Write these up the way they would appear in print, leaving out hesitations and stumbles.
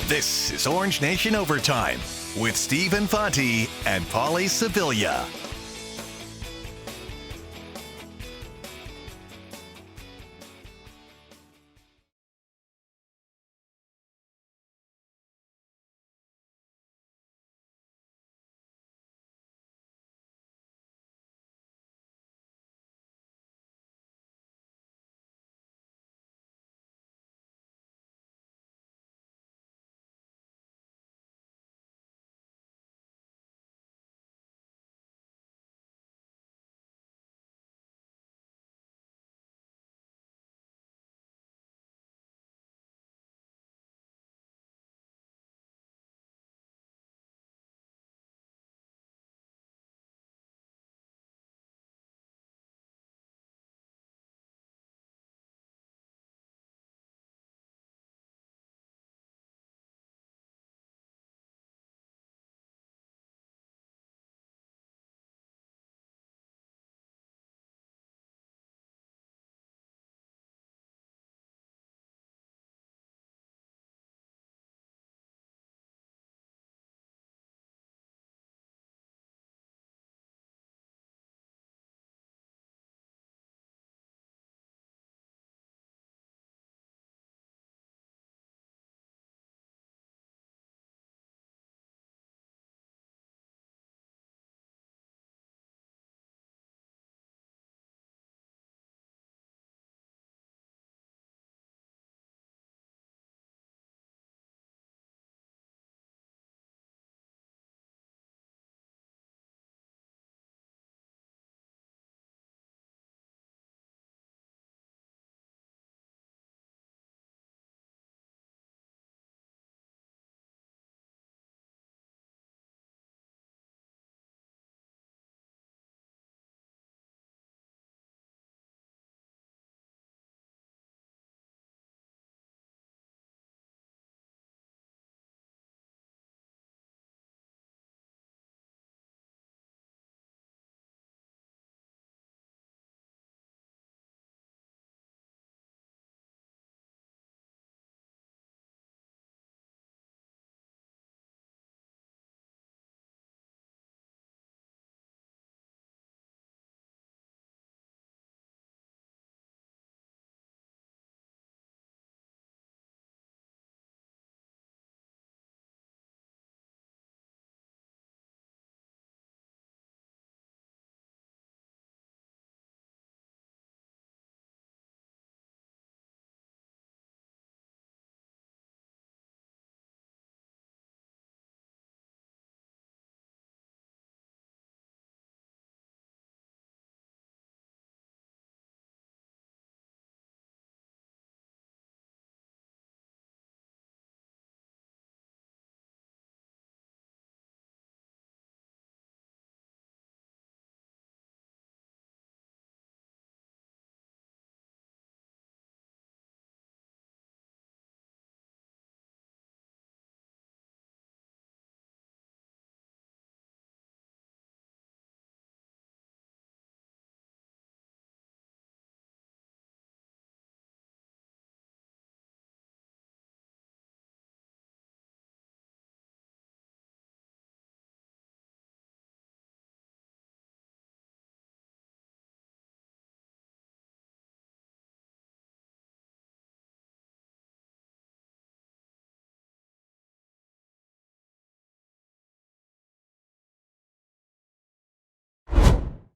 This is Orange Nation Overtime with Steve Infante and Paulie Sevilla.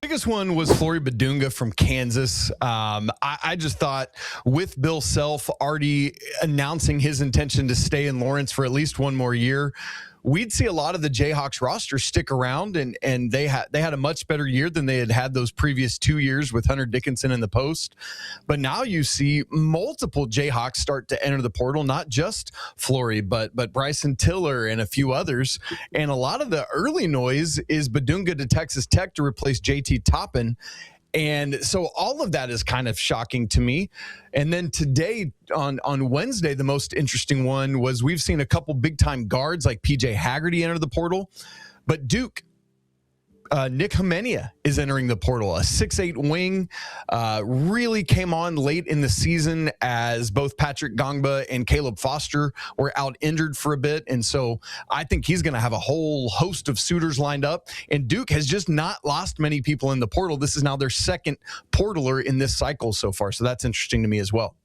Biggest one was Flory Badunga from Kansas. I just thought with Bill Self already announcing his intention to stay in Lawrence for at least one more year, we'd see a lot of the Jayhawks roster stick around, and they had a much better year than they had those previous 2 years with Hunter Dickinson in the post. But now you see multiple Jayhawks start to enter the portal, not just Flory, but Bryson Tiller and a few others. And a lot of the early noise is Badunga to Texas Tech to replace JT Toppin. And so all of that is kind of shocking to me. And then today on Wednesday, the most interesting one was we've seen a couple big time guards like PJ Haggerty enter the portal, but Duke Nick Homenia is entering the portal, a 6'8" wing, really came on late in the season as both Patrick Gongba and Caleb Foster were out injured for a bit. And so I think he's going to have a whole host of suitors lined up. And Duke has just not lost many people in the portal. This is now their second portaler in this cycle so far. So that's interesting to me as well.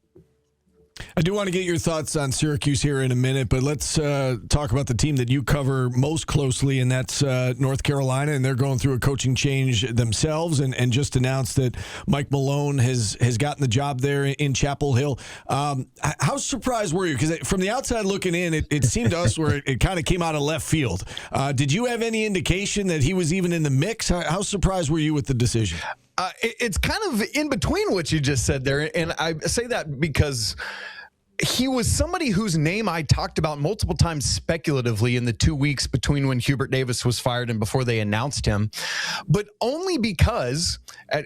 I do want to get your thoughts on Syracuse here in a minute, but let's talk about the team that you cover most closely, and that's North Carolina, and they're going through a coaching change themselves and just announced that Mike Malone has gotten the job there in Chapel Hill. How surprised were you? Because from the outside looking in, it seemed to us where it kind of came out of left field. Did you have any indication that he was even in the mix? How surprised were you with the decision? It's kind of in between what you just said there. And I say that because he was somebody whose name I talked about multiple times speculatively in the 2 weeks between when Hubert Davis was fired and before they announced him, but only because,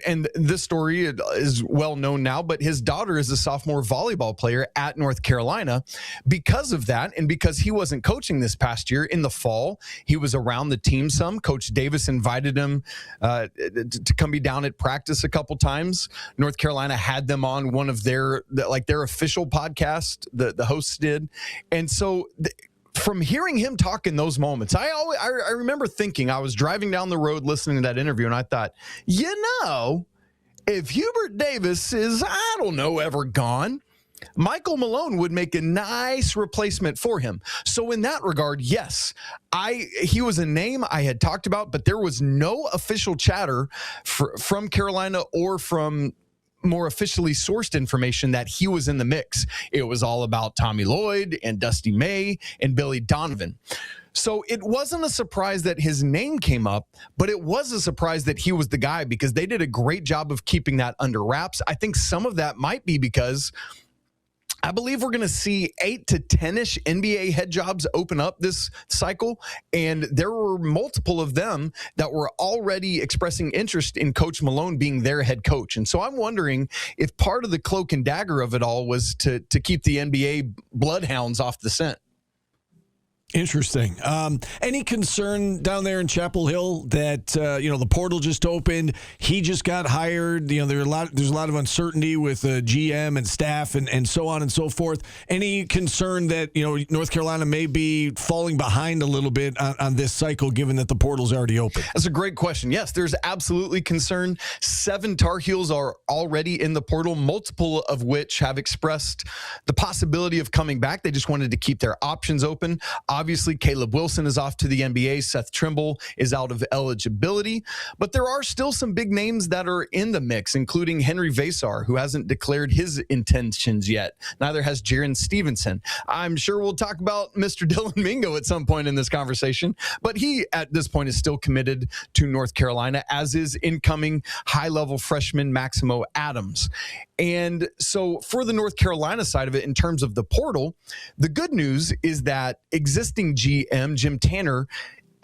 and this story is well known now, but his daughter is a sophomore volleyball player at North Carolina. Because of that, and because he wasn't coaching this past year, in the fall, he was around the team some. Coach Davis invited him to come be down at practice a couple times. North Carolina had them on one of their official podcasts. The hosts did. And so from hearing him talk in those moments, I remember thinking, I was driving down the road listening to that interview, and I thought, if Hubert Davis is, ever gone, Michael Malone would make a nice replacement for him. So in that regard, yes, he was a name I had talked about, but there was no official chatter from Carolina or from more officially sourced information that he was in the mix. It was all about Tommy Lloyd and Dusty May and Billy Donovan. So it wasn't a surprise that his name came up, but it was a surprise that he was the guy, because they did a great job of keeping that under wraps. I think some of that might be because I believe we're going to see 8 to 10-ish NBA head jobs open up this cycle, and there were multiple of them that were already expressing interest in Coach Malone being their head coach. And so I'm wondering if part of the cloak and dagger of it all was to keep the NBA bloodhounds off the scent. Interesting. Any concern down there in Chapel Hill that the portal just opened? He just got hired. There's a lot of uncertainty with GM and staff and so on and so forth. Any concern that North Carolina may be falling behind a little bit on this cycle, given that the portal's already open? That's a great question. Yes, there's absolutely concern. 7 Tar Heels are already in the portal, multiple of which have expressed the possibility of coming back. They just wanted to keep their options open. Obviously, Caleb Wilson is off to the NBA. Seth Trimble is out of eligibility. But there are still some big names that are in the mix, including Henry Vasar, who hasn't declared his intentions yet. Neither has Jaron Stevenson. I'm sure we'll talk about Mr. Dylan Mingo at some point in this conversation, but he, at this point, is still committed to North Carolina, as is incoming high-level freshman Maximo Adams. And so for the North Carolina side of it, in terms of the portal, the good news is that existing GM Jim Tanner,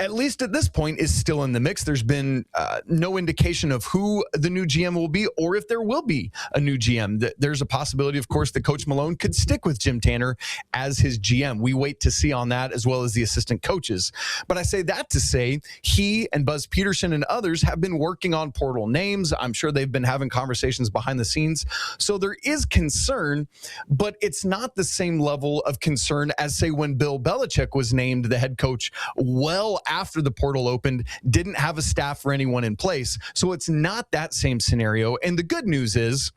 at least at this point, is still in the mix. There's been no indication of who the new GM will be or if there will be a new GM. There's a possibility, of course, that Coach Malone could stick with Jim Tanner as his GM. We wait to see on that, as well as the assistant coaches. But I say that to say he and Buzz Peterson and others have been working on portal names. I'm sure they've been having conversations behind the scenes. So there is concern, but it's not the same level of concern as, say, when Bill Belichick was named the head coach well after the portal opened, didn't have a staff or anyone in place. So it's not that same scenario. And the good news is,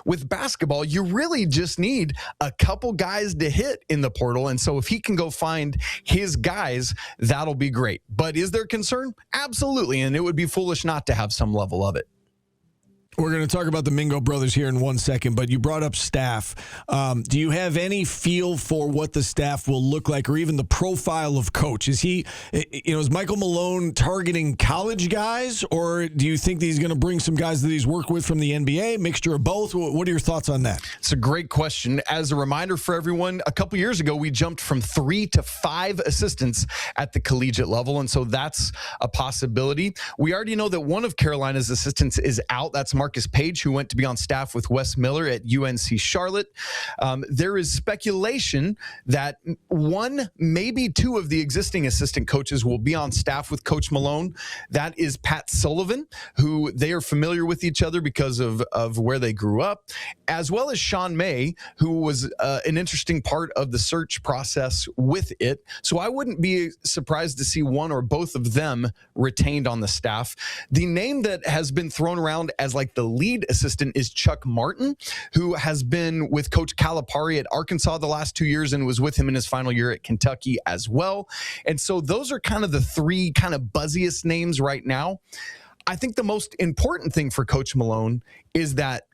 with basketball, you really just need a couple guys to hit in the portal. And so if he can go find his guys, that'll be great. But is there concern? Absolutely. And it would be foolish not to have some level of it. We're going to talk about the Mingo brothers here in 1 second, but you brought up staff. Do you have any feel for what the staff will look like, or even the profile of coach? Is Michael Malone targeting college guys, or do you think that he's going to bring some guys that he's worked with from the NBA, mixture of both? What are your thoughts on that? It's a great question. As a reminder for everyone, a couple years ago, we jumped from 3 to 5 assistants at the collegiate level, and so that's a possibility. We already know that one of Carolina's assistants is out. That's Marcus Page, who went to be on staff with Wes Miller at UNC Charlotte. There is speculation that one, maybe two of the existing assistant coaches will be on staff with Coach Malone. That is Pat Sullivan, who they are familiar with each other because of where they grew up, as well as Sean May, who was an interesting part of the search process with it. So I wouldn't be surprised to see one or both of them retained on the staff. The name that has been thrown around as like the lead assistant is Chuck Martin, who has been with Coach Calipari at Arkansas the last 2 years and was with him in his final year at Kentucky as well. And so those are kind of the three kind of buzziest names right now. I think the most important thing for Coach Malone is that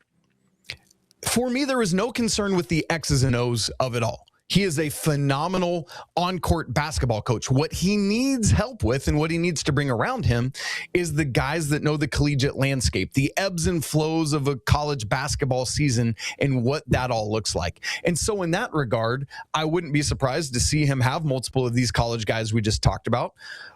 for me, there is no concern with the X's and O's of it all. He is a phenomenal on-court basketball coach. What he needs help with and what he needs to bring around him is the guys that know the collegiate landscape, the ebbs and flows of a college basketball season and what that all looks like. And so in that regard, I wouldn't be surprised to see him have multiple of these college guys we just talked about.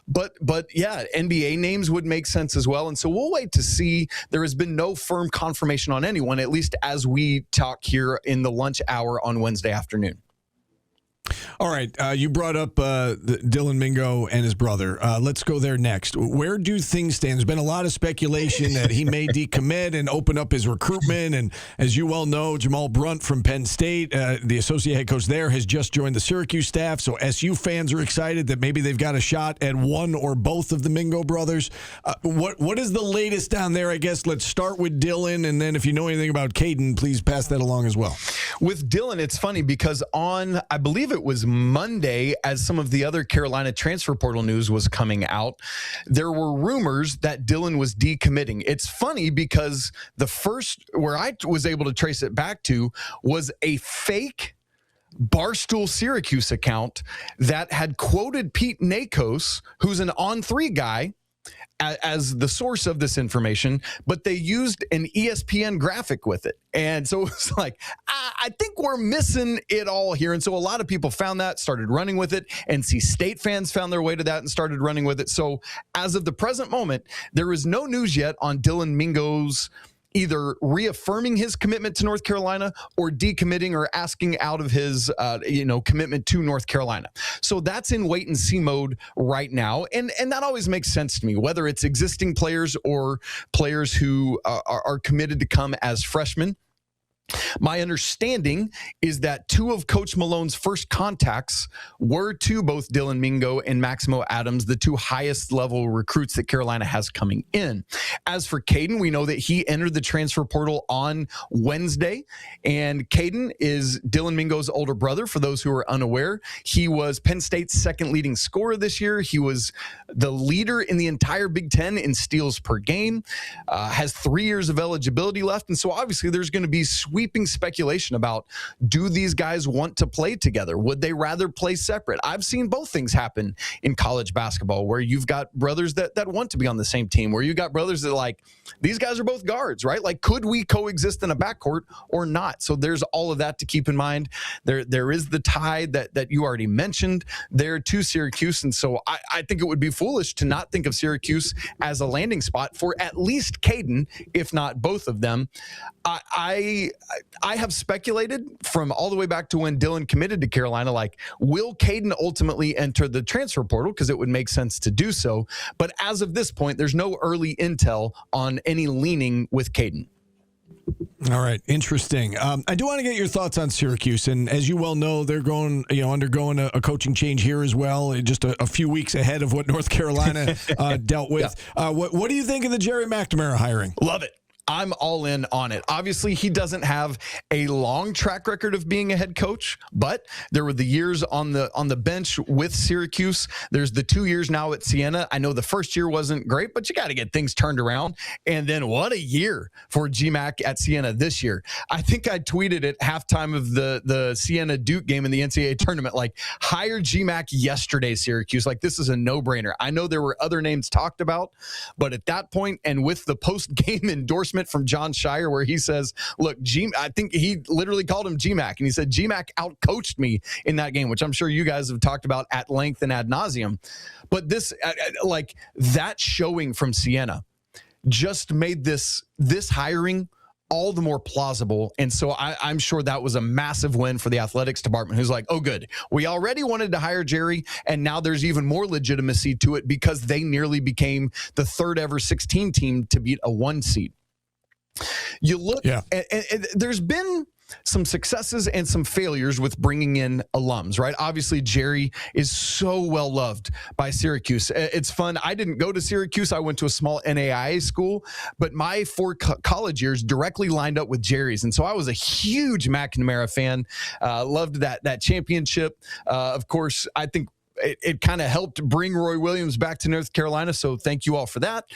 But yeah, NBA names would make sense as well. And so we'll wait to see. There has been no firm confirmation on anyone, at least as we talk here in the lunch hour on Wednesday afternoon. All right, you brought up Dylan Mingo and his brother. Let's go there next. Where do things stand? There's been a lot of speculation that he may decommit and open up his recruitment. And as you well know, Jamal Brunt from Penn State, the associate head coach there, has just joined the Syracuse staff. So SU fans are excited that maybe they've got a shot at one or both of the Mingo brothers. What is the latest down there? I guess let's start with Dylan, and then if you know anything about Caden, please pass that along as well. With Dylan, it's funny because on, I believe it was Monday, as some of the other Carolina transfer portal news was coming out, there were rumors that Dylan was decommitting. It's funny because the first where I was able to trace it back to was a fake Barstool Syracuse account that had quoted Pete Nakos, who's an On3 guy, as the source of this information, but they used an ESPN graphic with it. And so it was like, I think we're missing it all here. And so a lot of people found that, started running with it. NC State fans found their way to that and started running with it. So as of the present moment, there is no news yet on Dylan Mingo's either reaffirming his commitment to North Carolina or decommitting or asking out of his, commitment to North Carolina. So that's in wait and see mode right now. And that always makes sense to me, whether it's existing players or players who are committed to come as freshmen. My understanding is that two of Coach Malone's first contacts were to both Dylan Mingo and Maximo Adams, the two highest level recruits that Carolina has coming in. As for Caden, we know that he entered the transfer portal on Wednesday, and Caden is Dylan Mingo's older brother. For those who are unaware, he was Penn State's second leading scorer this year. He was the leader in the entire Big Ten in steals per game, has 3 years of eligibility left. And so obviously there's going to be sweeping speculation about, do these guys want to play together? Would they rather play separate? I've seen both things happen in college basketball, where you've got brothers that want to be on the same team, where you got brothers that are like, these guys are both guards, right? Like, could we coexist in a backcourt or not? So there's all of that to keep in mind. There is the tie that you already mentioned there to Syracuse. And so I think it would be foolish to not think of Syracuse as a landing spot for at least Caden, if not both of them. I have speculated from all the way back to when Dylan committed to Carolina, like, will Caden ultimately enter the transfer portal? Because it would make sense to do so. But as of this point, there's no early intel on any leaning with Caden. All right, interesting. I do want to get your thoughts on Syracuse, and as you well know, they're undergoing a coaching change here as well, just a few weeks ahead of what North Carolina dealt with. Yeah. What do you think of the Jerry McNamara hiring? Love it. I'm all in on it. Obviously, he doesn't have a long track record of being a head coach, but there were the years on the bench with Syracuse. There's the 2 years now at Siena. I know the first year wasn't great, but you got to get things turned around. And then what a year for GMAC at Siena this year. I think I tweeted at halftime of the Siena Duke game in the NCAA tournament, like, hire GMAC yesterday, Syracuse. Like, this is a no-brainer. I know there were other names talked about, but at that point, and with the post-game endorsement from John Shire, where he says, look, I think he literally called him GMAC, and he said, GMAC outcoached me in that game, which I'm sure you guys have talked about at length and ad nauseum. But this, like, that showing from Siena, just made this hiring all the more plausible. And so I'm sure that was a massive win for the athletics department, who's like, oh, good. We already wanted to hire Jerry, and now there's even more legitimacy to it because they nearly became the third ever 16 team to beat a 1 seed. You look, and there's been some successes and some failures with bringing in alums, right? Obviously, Jerry is so well loved by Syracuse. It's fun. I didn't go to Syracuse. I went to a small NAIA school, but my 4 college years directly lined up with Jerry's. And so I was a huge McNamara fan. Loved that championship. Of course, I think it kind of helped bring Roy Williams back to North Carolina. So thank you all for that.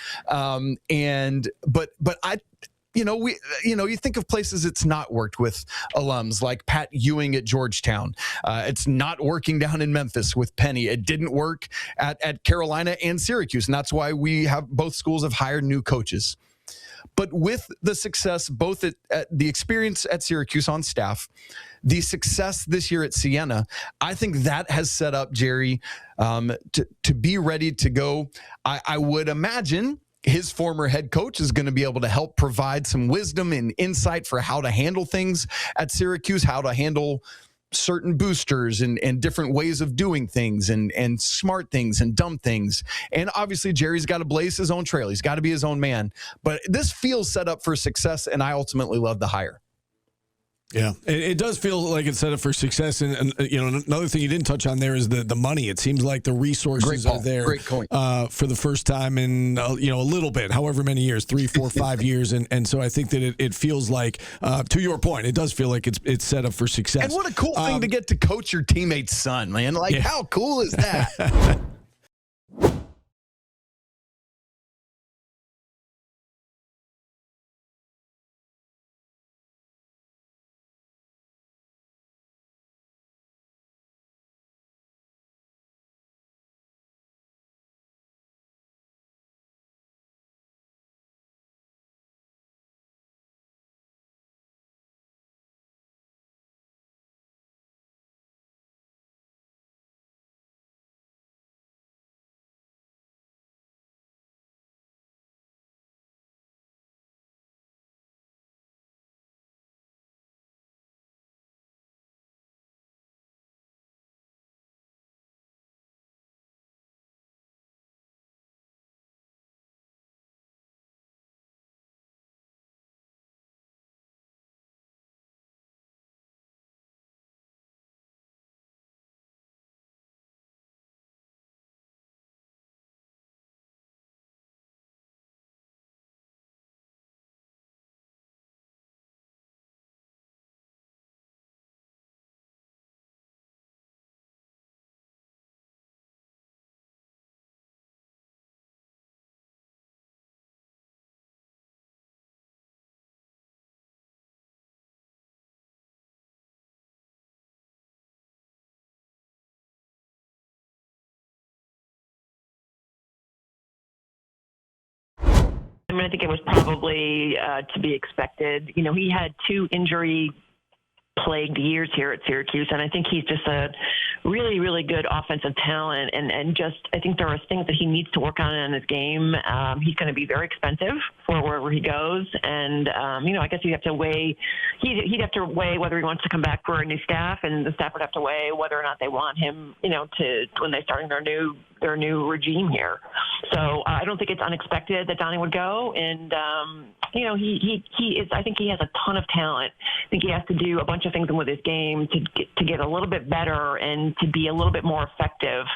You think of places it's not worked with alums like Pat Ewing at Georgetown. It's not working down in Memphis with Penny. It didn't work at Carolina and Syracuse. And that's why both schools have hired new coaches. But with the success, both at the experience at Syracuse on staff, the success this year at Siena, I think that has set up Jerry to be ready to go. I would imagine his former head coach is going to be able to help provide some wisdom and insight for how to handle things at Syracuse, how to handle certain boosters and different ways of doing things and smart things and dumb things. And obviously Jerry's got to blaze his own trail. He's got to be his own man. But this feels set up for success, and I ultimately love the hire. Yeah, it does feel like it's set up for success. And another thing you didn't touch on there is the money. It seems like the resources are there for the first time in a little bit, however many years, 3, 4, 5 years. And so I think that it feels like, to your point, it does feel like it's set up for success. And what a cool thing to get to coach your teammate's son, man. How cool is that? I mean, I think it was probably to be expected. He had 2 injury-plagued years here at Syracuse, and I think he's just a really, really good offensive talent. And just, I think there are things that he needs to work on in his game. He's going to be very expensive for wherever he goes, and I guess he'd have to weigh whether he wants to come back for a new staff, and the staff would have to weigh whether or not they want him, to when they're starting their new regime here. So I don't think it's unexpected that Donnie would go, and he is. I think he has a ton of talent. I think he has to do a bunch of things with his game to get a little bit better and to be a little bit more effective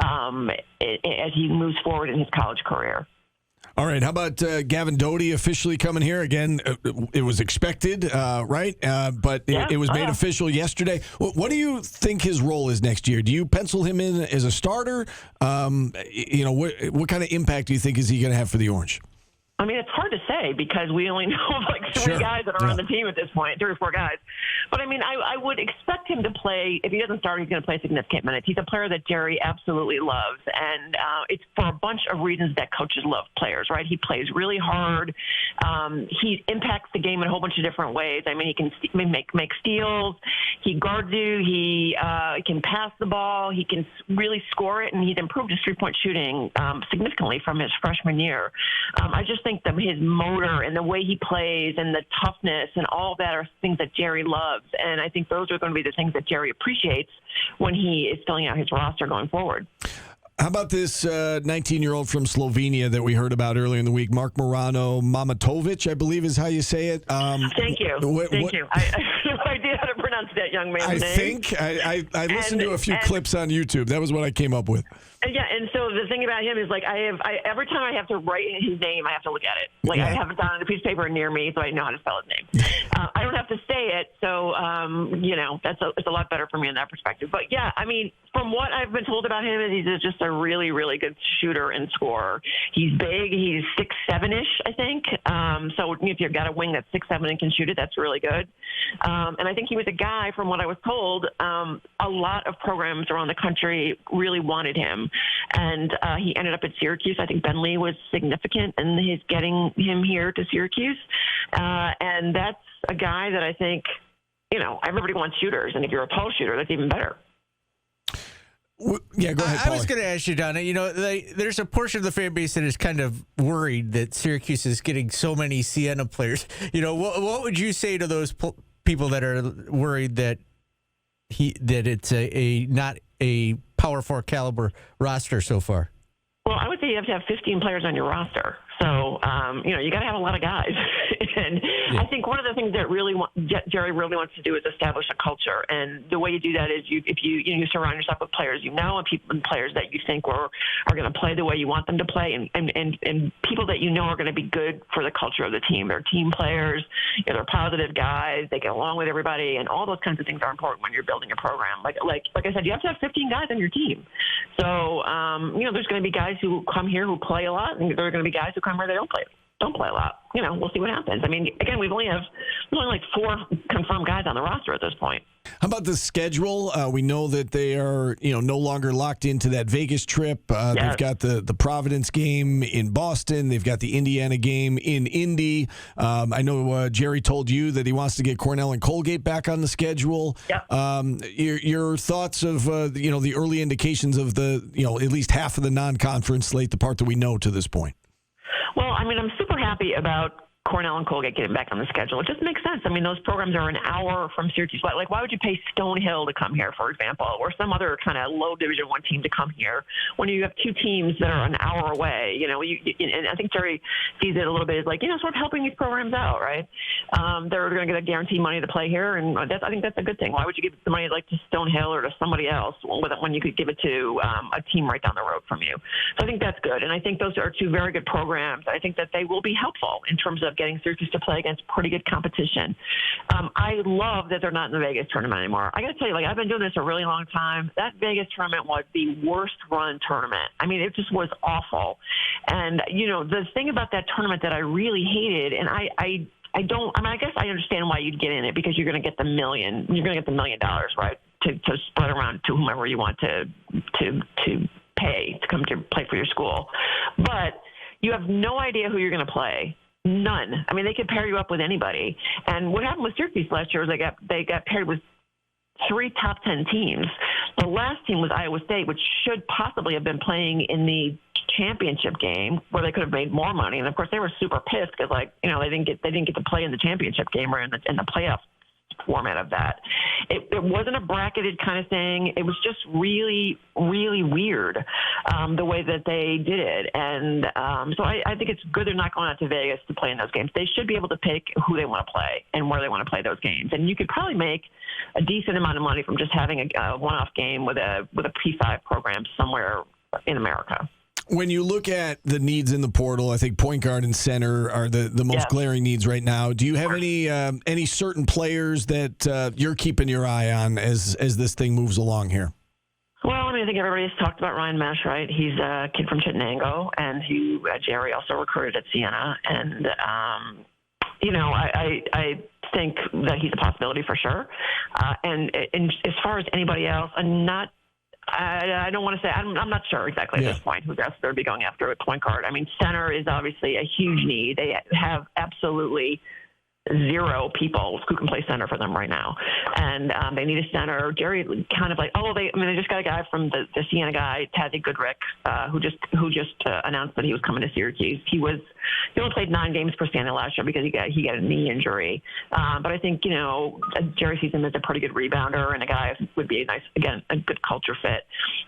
as he moves forward in his college career. All right. How about Gavin Doty officially coming here? Again, it was expected, right? But it was made official yesterday. What do you think his role is next year? Do you pencil him in as a starter? What kind of impact do you think is he going to have for the Orange? I mean, it's hard to say because we only know of like 3 guys that are on the team at this point, 3 or 4 guys. But I mean, I would expect him to play. If he doesn't start, he's going to play significant minutes. He's a player that Jerry absolutely loves, and it's for a bunch of reasons that coaches love players, right? He plays really hard. He impacts the game in a whole bunch of different ways. I mean, he can make steals. He guards you. He can pass the ball. He can really score it, and he's improved his 3-point shooting significantly from his freshman year. I just think think that his motor and the way he plays and the toughness and all that are things that Jerry loves. And I think those are going to be the things that Jerry appreciates when he is filling out his roster going forward. How about this 19-year-old from Slovenia that we heard about earlier in the week, Mark Morano Mamatovic, I believe is how you say it. Thank you. Thank you. I have no idea how to pronounce that young man's name. I listened to a few clips on YouTube. That was what I came up with. Yeah, and so the thing about him is, like, every time I have to write his name, I have to look at it. Like, I have it down on a piece of paper near me, so I know how to spell his name. I don't have to say it, so it's a lot better for me in that perspective. But yeah, I mean, from what I've been told about him, is he's just a really, really good shooter and scorer. He's big. He's 6'7"-ish, I think. So if you've got a wing that's 6'7" and can shoot it, that's really good. And I think he was a guy, from what I was told, a lot of programs around the country really wanted him. And he ended up at Syracuse. I think Ben Lee was significant in his getting him here to Syracuse. And that's a guy that I think, everybody wants shooters. And if you're a tall shooter, that's even better. Yeah, go ahead, I was going to ask you, Donna, there's a portion of the fan base that is kind of worried that Syracuse is getting so many Siena players. What would you say to those people that are worried that it's not a Power 4 caliber roster so far? Well, I would say you have to have 15 players on your roster. So, you got to have a lot of guys. And I think one of the things that Jerry really wants to do is establish a culture. And the way you do that is you surround yourself with players and players that you think are going to play the way you want them to play, and people that are going to be good for the culture of the team. They're team players. They're positive guys. They get along with everybody, and all those kinds of things are important when you're building a program. Like I said, you have to have 15 guys on your team. So, there's going to be guys who come here who play a lot, and there are going to be guys who come here they don't play a lot. We'll see what happens. I mean, again, there's only like 4 confirmed guys on the roster at this point. How about the schedule? We know that they are, no longer locked into that Vegas trip. Yes. They've got the Providence game in Boston. They've got the Indiana game in Indy. I know Jerry told you that he wants to get Cornell and Colgate back on the schedule. Yep. Your thoughts of, the early indications of the, at least half of the non-conference slate, the part that we know to this point? Well, I mean, I'm super happy about Cornell and Colgate getting back on the schedule. It just makes sense. I mean, those programs are an hour from Syracuse. Like, why would you pay Stonehill to come here, for example, or some other kind of low Division I team to come here when you have 2 teams that are an hour away? And I think Jerry sees it a little bit as like, sort of helping these programs out, right? They're going to get a guaranteed money to play here, and I think that's a good thing. Why would you give the money like to Stonehill or to somebody else when you could give it to a team right down the road from you? So I think that's good, and I think those are 2 very good programs. I think that they will be helpful in terms of getting Syracuse to play against pretty good competition. I love that they're not in the Vegas tournament anymore. I got to tell you, I've been doing this a really long time. That Vegas tournament was the worst run tournament. I mean, it just was awful. And, the thing about that tournament that I really hated, and I guess I understand why you'd get in it, because you're going to get the $1 million. You're going to get the $1 million, right, to spread around to whomever you want to pay to come to play for your school. But you have no idea who you're going to play. None. I mean, they could pair you up with anybody. And what happened with Syracuse last year was they got paired with 3 top 10 teams. The last team was Iowa State, which should possibly have been playing in the championship game where they could have made more money. And of course, they were super pissed because, they didn't get to play in the championship game or in the playoff format of that. It wasn't a bracketed kind of thing. It was just really, really weird the way that they did it. And so I think it's good they're not going out to Vegas to play in those games. They should be able to pick who they want to play and where they want to play those games. And you could probably make a decent amount of money from just having a one-off game with a P5 program somewhere in America. When you look at the needs in the portal, I think point guard and center are the most glaring needs right now. Do you have any certain players that you're keeping your eye on as this thing moves along here? Well, I think everybody's talked about Ryan Mesh, right? He's a kid from Chittenango, and Jerry also recruited at Siena. And, I think that he's a possibility for sure. And as far as anybody else, I don't want to say. I'm not sure exactly at this point who else they'll be going after at point guard. I mean, center is obviously a huge need. They have absolutely zero people who can play center for them right now. And they need a center. Jerry kind of like, they just got a guy from the Siena guy, Tazzy Goodrick, who just announced that he was coming to Syracuse. He only played 9 games for Siena last year because he got a knee injury. But I think, Jerry sees him as a pretty good rebounder and a guy who would be a good culture fit.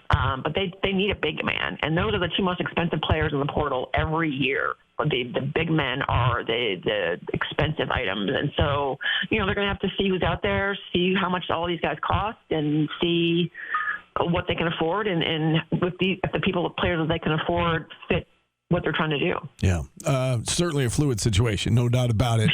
But they need a big man. And those are the 2 most expensive players in the portal every year. The big men are the expensive items. And so, they're going to have to see who's out there, see how much all these guys cost, and see what they can afford. And if the players that they can afford fit what they're trying to do. Yeah, certainly a fluid situation, no doubt about it.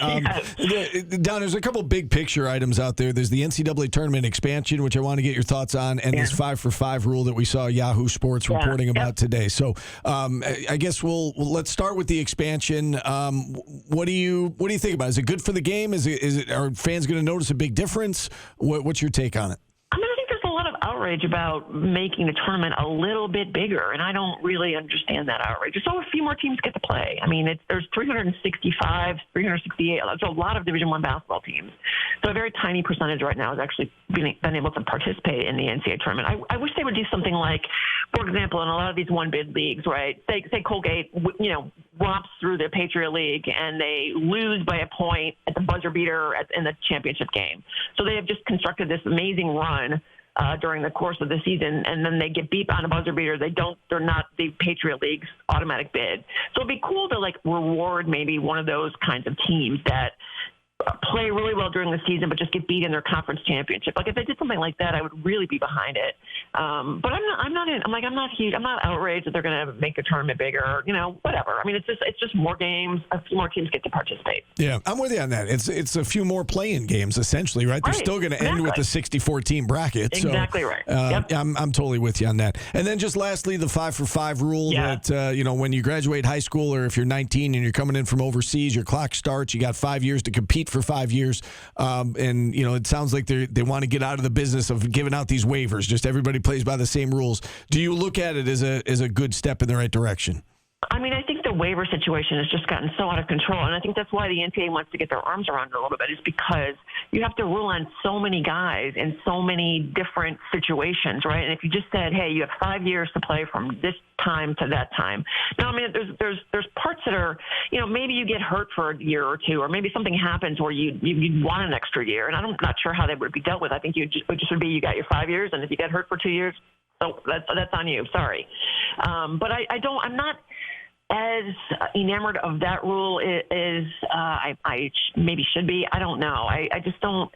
Don, there's a couple big picture items out there. There's the NCAA tournament expansion, which I want to get your thoughts on, and this 5-for-5 rule that we saw Yahoo Sports reporting about today. So I guess let's start with the expansion. What do you think about it? Is it good for the game? Are fans going to notice a big difference? What's your take on it? Outrage about making the tournament a little bit bigger, and I don't really understand that outrage. So a few more teams get to play. I mean, there's 365, 368. That's a lot of Division I basketball teams. So a very tiny percentage right now has actually been able to participate in the NCAA tournament. I wish they would do something like, for example, in a lot of these one-bid leagues, right? Say Colgate, romps through the Patriot League and they lose by a point at the buzzer beater in the championship game. So they have just constructed this amazing run during the course of the season, and then they get beat on a buzzer beater. They're not the Patriot League's automatic bid. So it'd be cool to reward maybe one of those kinds of teams that play really well during the season, but just get beat in their conference championship. If they did something like that, I would really be behind it. But I'm not outraged that they're going to make the tournament bigger. Whatever. I mean, it's just more games. A few more teams get to participate. Yeah, I'm with you on that. It's a few more play-in games essentially, right? They're still going to end with the 64 team bracket. Exactly right. Yep. I'm totally with you on that. And then just lastly, the 5-for-5 rule that when you graduate high school or if you're 19 and you're coming in from overseas, your clock starts. You got 5 years to compete for 5 years, and it sounds like they want to get out of the business of giving out these waivers. Just everybody plays by the same rules. Do you look at it as a good step in the right direction? I mean, I think the waiver situation has just gotten so out of control, and I think that's why the NCAA wants to get their arms around it a little bit, is because you have to rule on so many guys in so many different situations, right? And if you just said, hey, you have 5 years to play from this time to that time. Now, I mean, there's parts that are, maybe you get hurt for a year or two, or maybe something happens where you want an extra year, and I'm not sure how that would be dealt with. I think it just would be you got your 5 years, and if you get hurt for 2 years, so that's on you. Sorry. But I'm not as enamored of that rule as I maybe should be. I don't know. I just don't.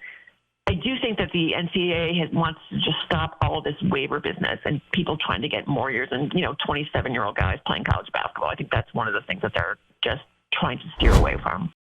I do think that the NCAA wants to just stop all this waiver business and people trying to get more years and 27-year-old guys playing college basketball. I think that's one of the things that they're just trying to steer away from.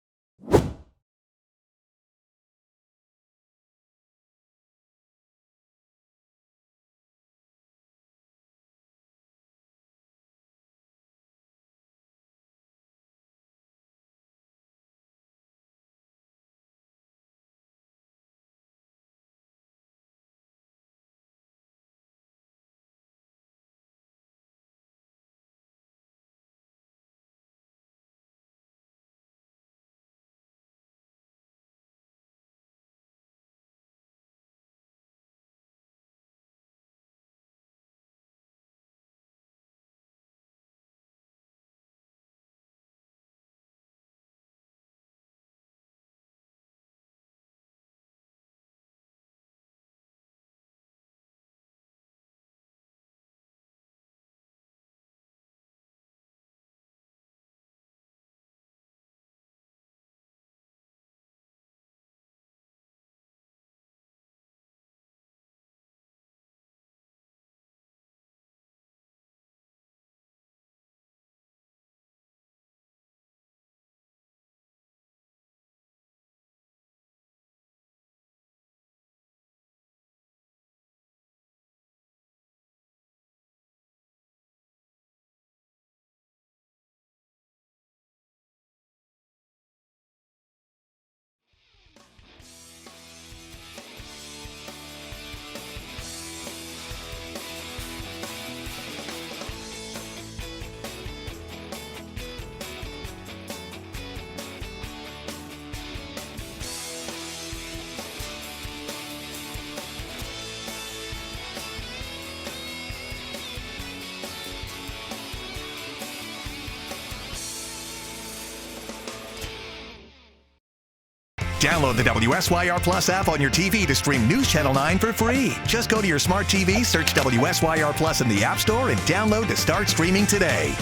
Download the WSYR Plus app on your TV to stream News Channel 9 for free. Just go to your smart TV, search WSYR Plus in the App Store, and download to start streaming today.